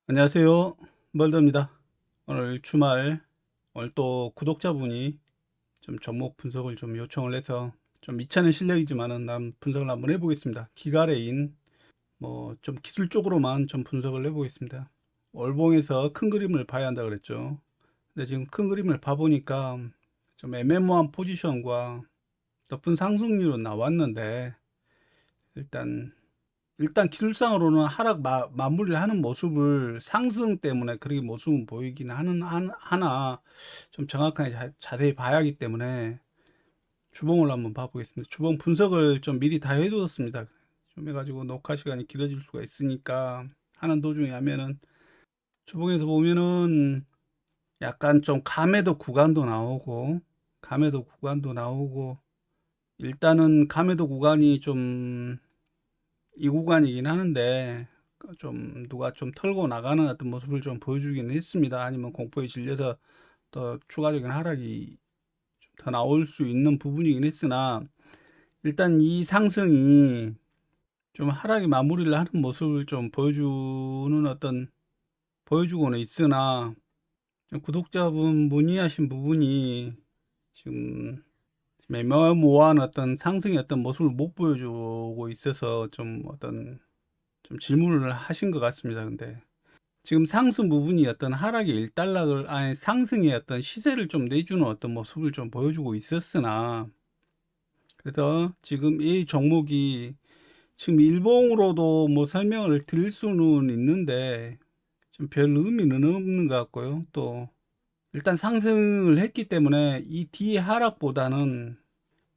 안녕하세요. 멀더입니다. 오늘 주말, 오늘 또 구독자분이 좀 종목 분석을 좀 요청을 해서 좀 미천의 실력이지만은 난 분석을 한번 해보겠습니다. 기가레인, 뭐 좀 기술적으로만 좀 분석을 해보겠습니다. 월봉에서 큰 그림을 봐야 한다 그랬죠. 근데 지금 큰 그림을 봐보니까 좀 애매모호한 포지션과 높은 상승률은 나왔는데 일단 기술상으로는 하락 마무리를 하는 모습을 상승 때문에 그렇게 모습은 보이긴 하나 좀 정확하게 자세히 봐야 하기 때문에 주봉을 한번 봐보겠습니다. 주봉 분석을 좀 미리 다 해두었습니다. 좀 해가지고 녹화 시간이 길어질 수가 있으니까 하는 도중에 하면은 주봉에서 보면은 약간 좀 감매도 구간도 나오고 일단은 감매도 구간이 좀 이 구간이긴 하는데 좀 누가 좀 털고 나가는 어떤 모습을 좀 보여주기는 했습니다. 아니면 공포에 질려서 더 추가적인 하락이 좀 더 나올 수 있는 부분이긴 했으나 일단 이 상승이 좀 하락이 마무리를 하는 모습을 좀 보여주고는 있으나 구독자분 문의하신 부분이 지금 매매모호한 어떤 상승의 어떤 모습을 못 보여주고 있어서 좀 질문을 하신 것 같습니다. 근데 지금 상승 부분이 어떤 하락의 일단락을, 아니, 상승의 어떤 시세를 좀 내주는 어떤 모습을 좀 보여주고 있었으나, 그래서 지금 이 종목이 지금 일봉으로도 뭐 설명을 드릴 수는 있는데, 좀 별 의미는 없는 것 같고요. 또, 일단 상승을 했기 때문에 이 뒤 하락보다는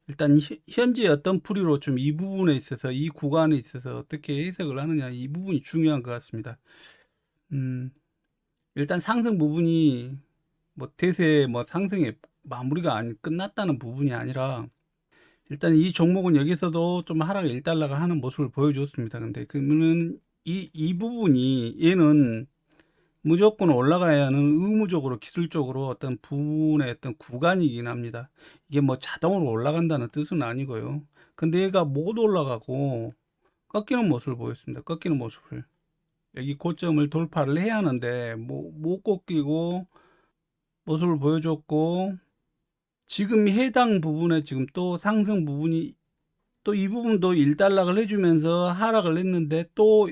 일단 현재 어떤 풀이로 좀 이 부분에 있어서, 이 구간에 있어서 어떻게 해석을 하느냐, 이 부분이 중요한 것 같습니다. 음, 일단 상승 부분이 뭐 대세 뭐 상승의 마무리가 끝났다는 부분이 아니라 일단 이 종목은 여기서도 좀 하락 일단락을 하는 모습을 보여줬습니다. 근데 그러면은 이 부분이 얘는 무조건 올라가야 하는 의무적으로 기술적으로 어떤 부분의 어떤 구간이긴 합니다. 이게 뭐 자동으로 올라간다는 뜻은 아니고요. 근데 얘가 못 올라가고 꺾이는 모습을 보였습니다. 꺾이는 모습을. 여기 고점을 돌파를 해야 하는데 못 꺾이고 모습을 보여줬고 지금 해당 부분에 지금 또 상승 부분이 또 이 부분도 일단락을 해주면서 하락을 했는데 또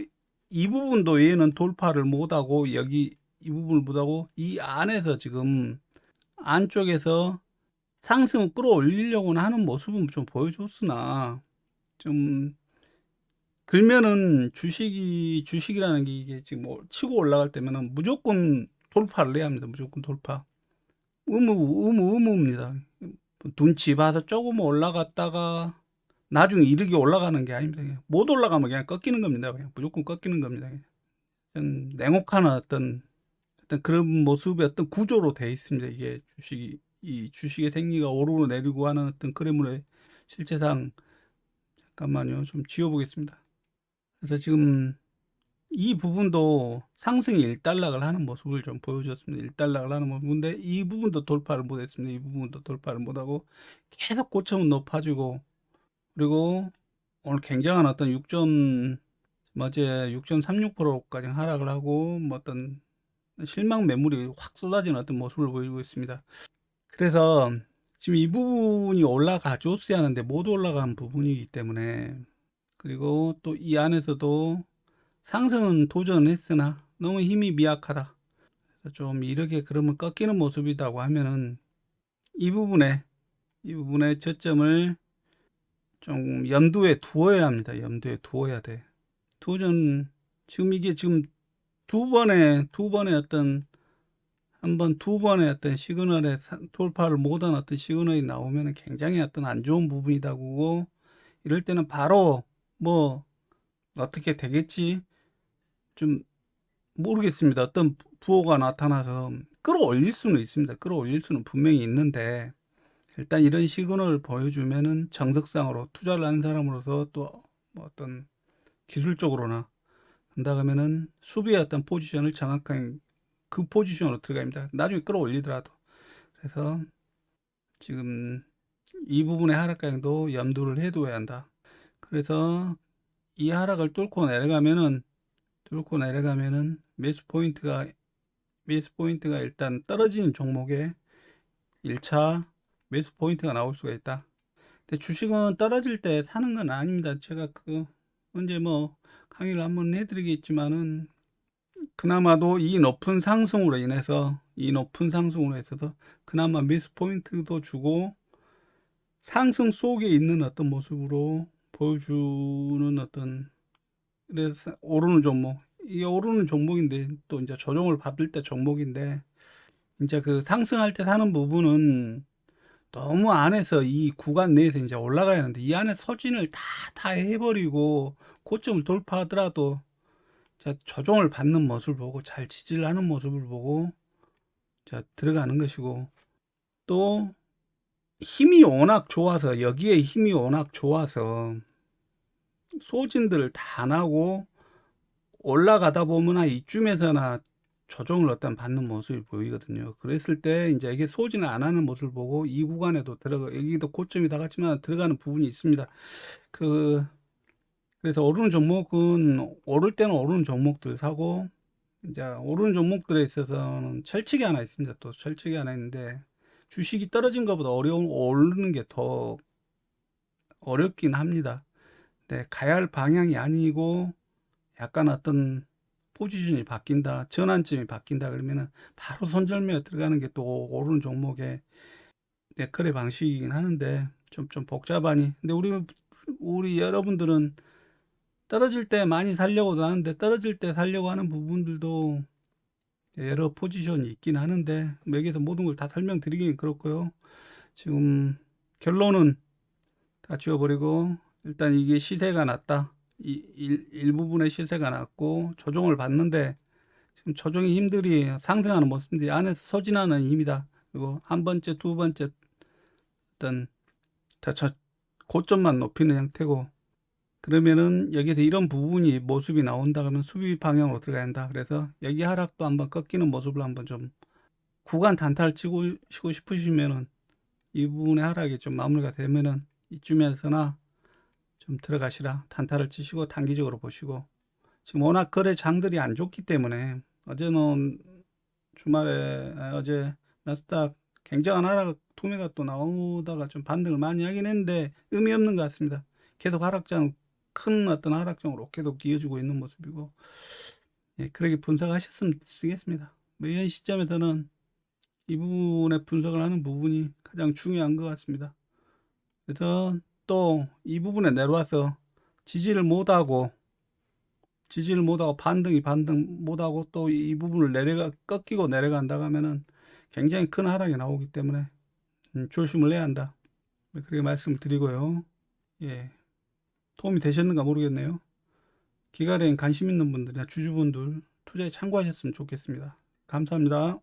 이 부분도 얘는 돌파를 못하고 여기 이 부분을 못하고 이 안에서 지금 안쪽에서 상승을 끌어올리려고는 하는 모습은 좀 보여줬으나 좀 그러면은 주식이라는 게 이게 지금 뭐 치고 올라갈 때면은 무조건 돌파를 해야 합니다. 무조건 돌파. 의무입니다. 눈치 봐서 조금 올라갔다가 나중에 이르게 올라가는 게 아닙니다. 그냥 못 올라가면 그냥 꺾이는 겁니다. 그냥 무조건 꺾이는 겁니다. 그냥 냉혹한 어떤 그런 모습의 어떤 구조로 되어 있습니다. 이게 이 주식의 생리가 오르고 내리고 하는 어떤 그래물의 실체상 잠깐만요. 좀 지워보겠습니다. 그래서 지금 이 부분도 상승이 일단락을 하는 모습을 좀 보여줬습니다. 일단락을 하는 모습인데 이 부분도 돌파를 못했습니다. 이 부분도 돌파를 못하고 계속 고점은 높아지고 그리고 오늘 굉장한 어떤 6.36%까지 하락을 하고 뭐 어떤 실망 매물이 확 쏟아지는 어떤 모습을 보이고 있습니다. 그래서 지금 이 부분이 올라가줬어야 하는데 못 올라간 부분이기 때문에 그리고 또 이 안에서도 상승은 도전했으나 너무 힘이 미약하다. 좀 이렇게 그러면 꺾이는 모습이라고 하면은 이 부분에 저점을 좀 염두에 두어야 합니다. 염두에 두어야 돼. 도전 지금 이게 지금 두 번의 어떤 두 번의 어떤 시그널에 돌파를 못한 어떤 시그널이 나오면 굉장히 어떤 안 좋은 부분이다고 이럴 때는 바로 뭐 어떻게 되겠지 좀 모르겠습니다. 어떤 부호가 나타나서 끌어올릴 수는 있습니다. 끌어올릴 수는 분명히 있는데 일단 이런 시그널을 보여주면은 정석상으로 투자를 하는 사람으로서 또 뭐 어떤 기술적으로나 한다 그러면은 수비의 어떤 포지션을 정확하게 그 포지션으로 들어가야 합니다. 나중에 끌어올리더라도. 그래서 지금 이 부분의 하락강도 염두를 해둬야 한다. 그래서 이 하락을 뚫고 내려가면은 뚫고 내려가면은 매수 포인트가 일단 떨어지는 종목에 1차 매수 포인트가 나올 수가 있다. 근데 주식은 떨어질 때 사는 건 아닙니다. 제가 언제 강의를 한번 해드리겠지만은, 그나마도 이 높은 상승으로 해서도 그나마 매수 포인트도 주고 상승 속에 있는 어떤 모습으로 보여주는 그래서 오르는 종목, 이게 오르는 종목인데 또 이제 조정을 받을 때 종목인데, 이제 그 상승할 때 사는 부분은 너무 안에서 이 구간 내에서 이제 올라가야 하는데, 이 안에 소진을 다 해버리고 고점을 돌파하더라도 자, 조정을 받는 모습을 보고 잘 지지를 하는 모습을 보고 자, 들어가는 것이고, 또 힘이 워낙 좋아서, 여기에 힘이 워낙 좋아서 소진들을 다 안 하고 올라가다 보면 이쯤에서나 조정을 받는 모습이 보이거든요. 그랬을 때 이제 이게 소진을 안 하는 모습을 보고 이 구간에도 여기도 고점이 나갔지만 들어가는 부분이 있습니다. 그래서 오르는 종목은 오를 때는 오르는 종목들 사고, 이제 오르는 종목들에 있어서는 철칙이 하나 있습니다. 또 철칙이 하나 있는데, 주식이 떨어진 것보다 오르는 게 더 어렵긴 합니다. 네, 가야 할 방향이 아니고 약간 어떤 포지션이 바뀐다, 전환점이 바뀐다 그러면은 바로 손절매에 들어가는 게 또 오르는 종목의 거래 방식이긴 하는데, 좀 복잡하니. 근데 우리 여러분들은 떨어질 때 많이 살려고도 하는데, 떨어질 때 살려고 하는 부분들도 여러 포지션이 있긴 하는데, 여기서 모든 걸 다 설명드리긴 그렇고요. 지금 결론은 다 지워버리고, 일단 이게 시세가 낮다. 일부분의 시세가 낮고 조정을 받는데, 지금 조정의 힘들이 상승하는 모습인데 안에서 소진하는 힘이다. 그리고 한 번째, 두 번째 어떤 고점만 높이는 형태고, 그러면은 여기서 이런 부분이 모습이 나온다 그러면 수비 방향으로 들어가야 한다. 그래서 여기 하락도 한번 꺾이는 모습을 한번 좀, 구간 단타를 치고 싶으시면은 이 부분의 하락이 좀 마무리가 되면은 이쯤에서나 좀 들어가시라. 단타를 치시고 단기적으로 보시고, 지금 워낙 거래장들이 안 좋기 때문에, 어제 나스닥 굉장한 하락 투매가 또 나오다가 좀 반등을 많이 하긴 했는데 의미 없는 것 같습니다. 계속 큰 어떤 하락장으로 계속 이어지고 있는 모습이고, 예, 그렇게 분석하셨으면 좋겠습니다. 현 시점에서는 이 부분의 분석을 하는 부분이 가장 중요한 것 같습니다. 그래서 또 이 부분에 내려와서 지지를 못하고 반등 못하고 또 이 부분을 꺾이고 내려간다 하면은 굉장히 큰 하락이 나오기 때문에 조심을 해야 한다. 그렇게 말씀을 드리고요. 예, 도움이 되셨는가 모르겠네요. 기가에 관심 있는 분들이나 주주분들 투자에 참고하셨으면 좋겠습니다. 감사합니다.